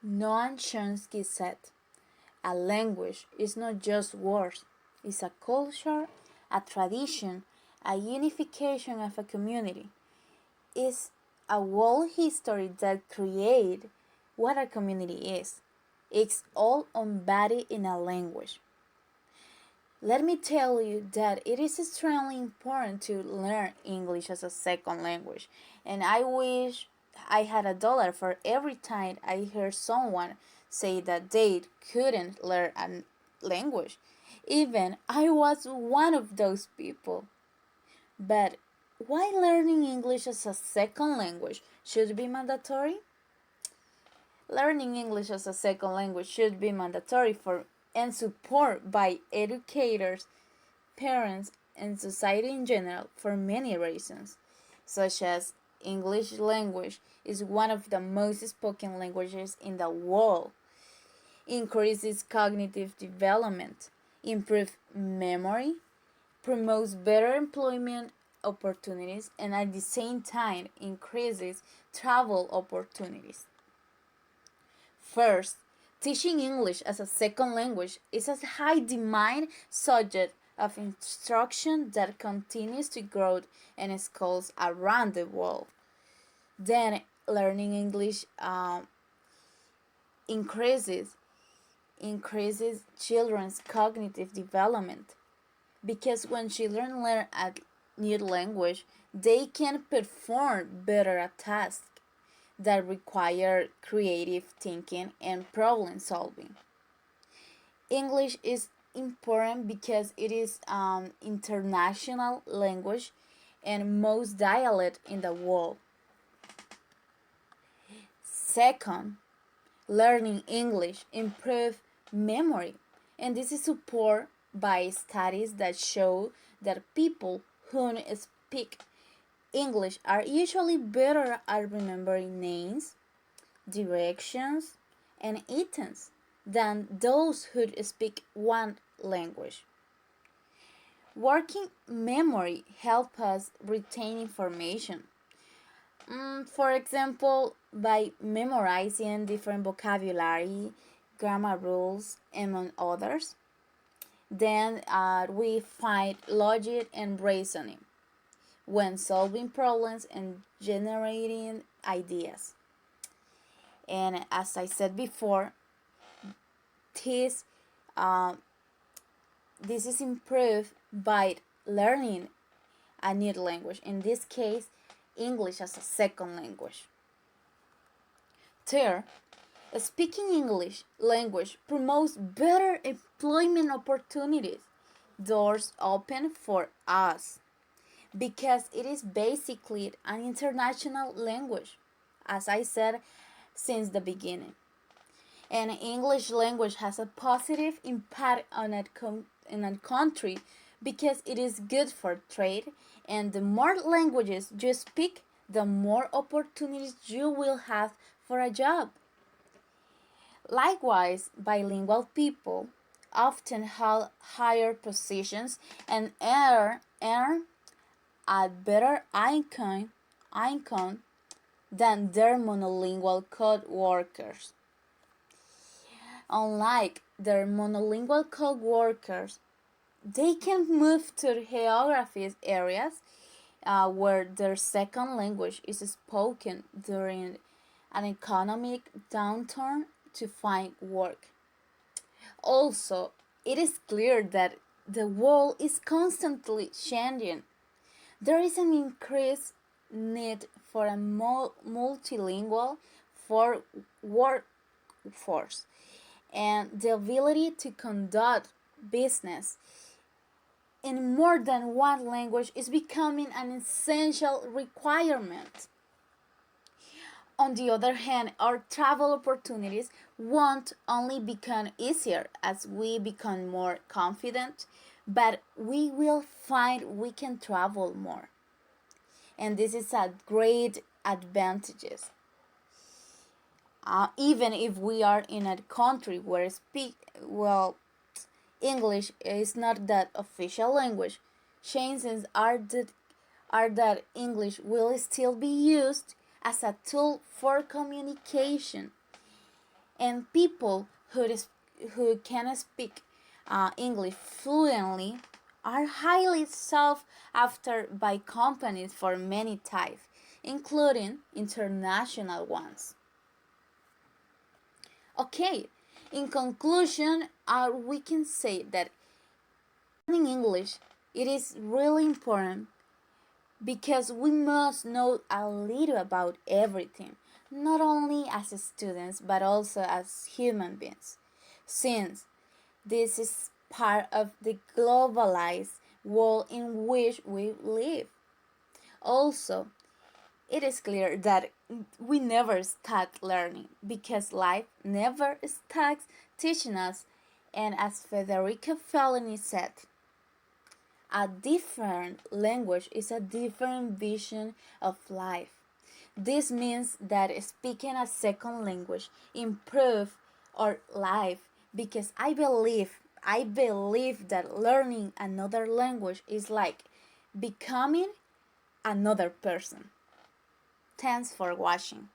Noam Chomsky said, "A language is not just words, it's a culture, a tradition, a unification of a community. It's a whole history that creates what a community is. It's all embodied in a language." Let me tell you that it is extremely important to learn English as a second language, and I wish I had $1 for every time I heard someone say that they couldn't learn a language. Even I was one of those people. But why learning English as a second language should be mandatory? Learning English as a second language should be mandatory for and supported by educators, parents, and society in general for many reasons, such as English language is one of the most spoken languages in the world, increases cognitive development, improves memory, promotes better employment opportunities, and at the same time increases travel opportunities. First, teaching English as a second language is a high demand subject of instruction that continues to grow in schools around the world. Then, learning English increases children's cognitive development because when children learn a new language, they can perform better at tasks that require creative thinking and problem solving. English is important because it is an international language and most dialect in the world. Second, learning English improve memory, and this is supported by studies that show that people who speak English are usually better at remembering names, directions, and items than those who speak one language. Working memory helps us retain information. For example, by memorizing different vocabulary, grammar rules, among others. Then we find logic and reasoning when solving problems and generating ideas. And as I said before, this uh, this is improved by learning a new language. In this case, English as a second language. Third, speaking English language promotes better employment opportunities. Doors open for us because it is basically an international language, as I said since the beginning. And English language has a positive impact on a country because it is good for trade, and the more languages you speak, the more opportunities you will have for a job. Likewise, bilingual people often hold higher positions and earn a better income than their monolingual co-workers. Unlike their monolingual co-workers, they can move to geographic areas where their second language is spoken during an economic downturn to find work. Also, it is clear that the world is constantly changing. There is an increased need for a multilingual for workforce, and the ability to conduct business in more than one language is becoming an essential requirement. On the other hand, our travel opportunities won't only become easier as we become more confident, but we will find we can travel more. And this is a great advantages. Even if we are in a country where English is not that official language, chances are that English will still be used as a tool for communication. And people who can speak English fluently are highly sought after by companies for many types, including international ones. Okay, in conclusion, we can say that learning English it is really important because we must know a little about everything, not only as students but also as human beings, since this is part of the globalized world in which we live. Also, it is clear that we never stop learning because life never stops teaching us, and as Federico Fellini said, a different language is a different vision of life. This means that speaking a second language improve our life because I believe that learning another language is like becoming another person. Thanks for watching.